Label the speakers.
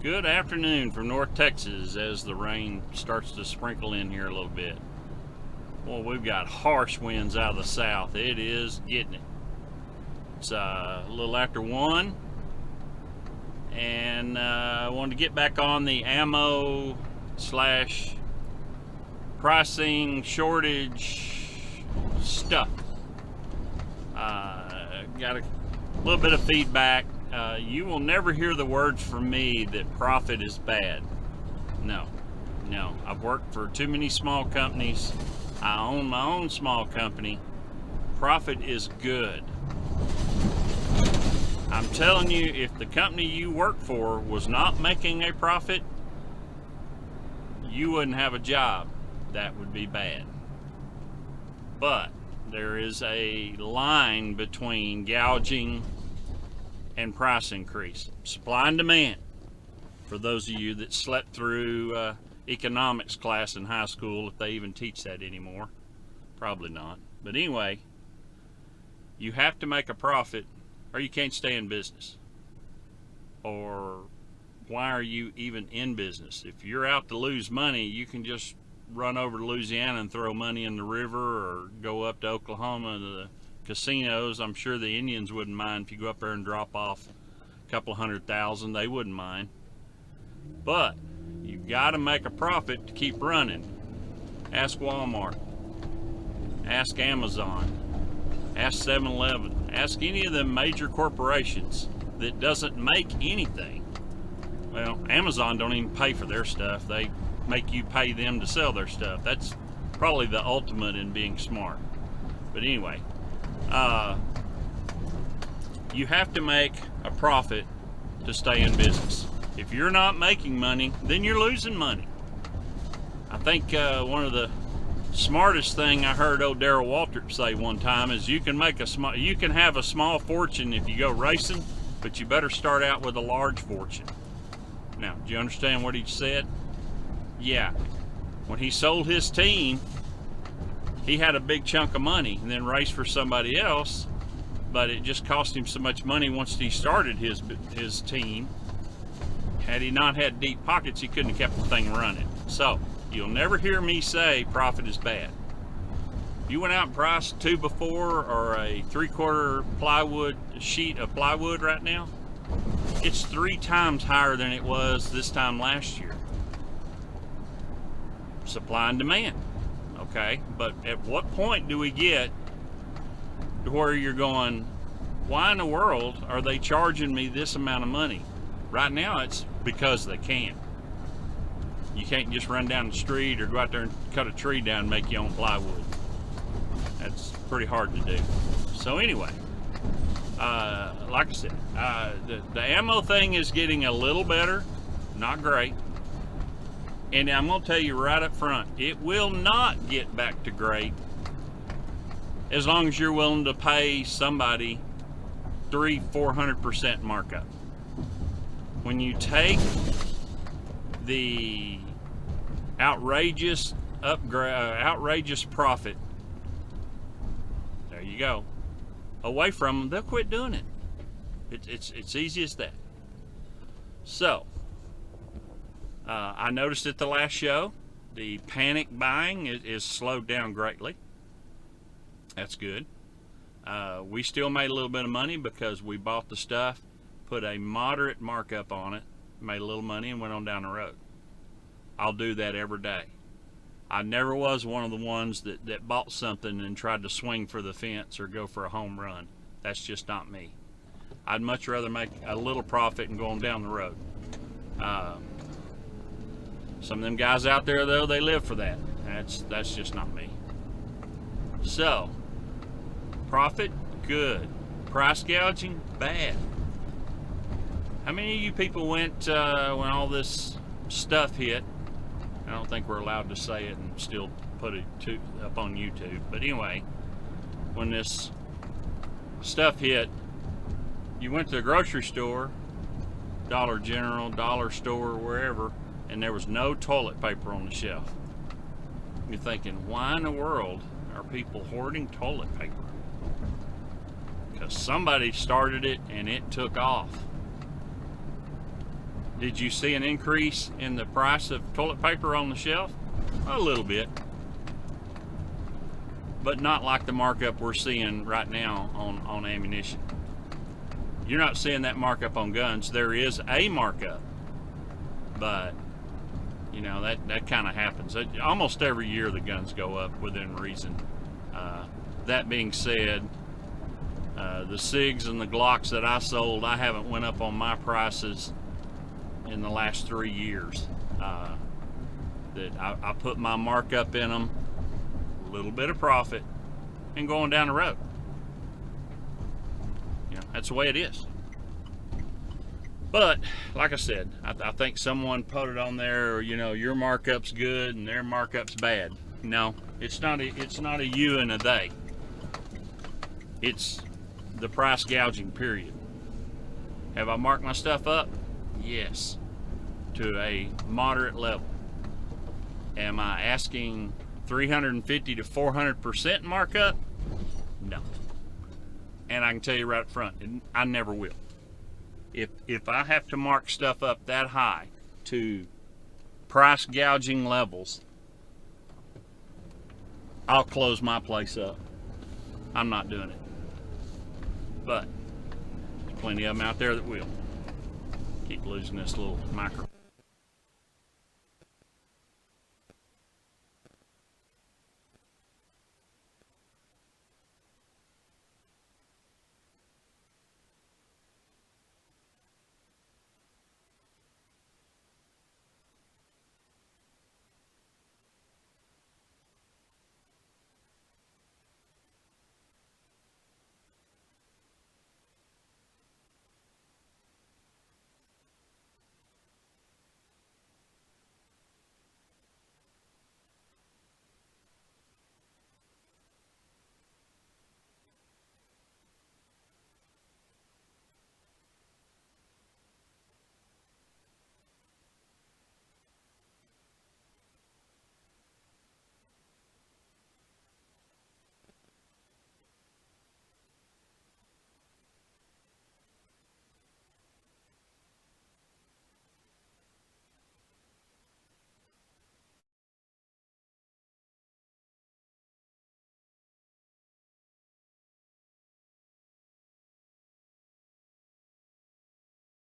Speaker 1: Good afternoon from North Texas as the rain starts to sprinkle in here a little bit. Well, we've got harsh winds out of the south. It is getting it. It's a little after 1, and I wanted to get back on the ammo / pricing shortage stuff. Got a little bit of feedback. You will never hear the words from me that profit is bad. No. I've worked for too many small companies. I own my own small company. Profit is good. I'm telling you, if the company you work for was not making a profit, you wouldn't have a job. That would be bad. But there is a line between gouging and price increase. Supply and demand. For those of you that slept through economics class in high school, if they even teach that anymore, probably not. But anyway, you have to make a profit or you can't stay in business. Or why are you even in business? If you're out to lose money, you can just run over to Louisiana and throw money in the river, or go up to Oklahoma to the casinos. I'm sure the Indians wouldn't mind if you go up there and drop off a couple $100,000. They wouldn't mind. But you've got to make a profit to keep running. Ask Walmart. Ask Amazon. Ask 7-Eleven. Ask any of them major corporations that doesn't make anything. Well, Amazon don't even pay for their stuff. They make you pay them to sell their stuff. That's probably the ultimate in being smart. But anyway, you have to make a profit to stay in business. If you're not making money, then you're losing money. I think one of the smartest thing I heard old Darrell Waltrip say one time is you can have a small fortune if you go racing, but you better start out with a large fortune. Now, do you understand what he said? Yeah. When he sold his team, he had a big chunk of money and then raced for somebody else, but it just cost him so much money once he started his team. Had he not had deep pockets, he couldn't have kept the thing running. So, you'll never hear me say profit is bad. If you went out and priced a 2x4 or a 3/4 plywood sheet of plywood right now, it's 3 times higher than it was this time last year. Supply and demand. Okay, but at what point do we get to where you're going, why in the world are they charging me this amount of money? Right now it's because they can. You can't just run down the street or go out there and cut a tree down and make your own plywood. That's pretty hard to do. So anyway, like I said, the ammo thing is getting a little better, not great. And I'm going to tell you right up front, it will not get back to great as long as you're willing to pay somebody 300-400% markup. When you take the outrageous profit, there you go, away from them, they'll quit doing it. It's easy as that. So, I noticed at the last show, the panic buying is slowed down greatly. That's good. We still made a little bit of money because we bought the stuff, put a moderate markup on it, made a little money, and went on down the road. I'll do that every day. I never was one of the ones that bought something and tried to swing for the fence or go for a home run. That's just not me. I'd much rather make a little profit and go on down the road. Some of them guys out there, though, they live for that. That's just not me. So, profit, good. Price gouging, bad. How many of you people went when all this stuff hit? I don't think we're allowed to say it and still put it up on YouTube. But anyway, when this stuff hit, you went to the grocery store, Dollar General, Dollar Store, wherever, and there was no toilet paper on the shelf. You're thinking, why in the world are people hoarding toilet paper? Because somebody started it and it took off. Did you see an increase in the price of toilet paper on the shelf? A little bit, but not like the markup we're seeing right now on ammunition. You're not seeing that markup on guns. There is a markup, but you know, that kind of happens. Almost every year the guns go up within reason. That being said, the SIGs and the Glocks that I sold, I haven't went up on my prices in the last 3 years. That I put my markup in them, a little bit of profit, and going down the road. You know, that's the way it is. But like I said, I think someone put it on there, you know, your markup's good and their markup's bad. No, it's not a you and a they. It's the price gouging, period. Have I marked my stuff up? Yes, to a moderate level. Am I asking 350 to 400% markup? No. And I can tell you right up front, I never will. If I have to mark stuff up that high to price gouging levels, I'll close my place up. I'm not doing it. But there's plenty of them out there that will. Keep losing this little micro.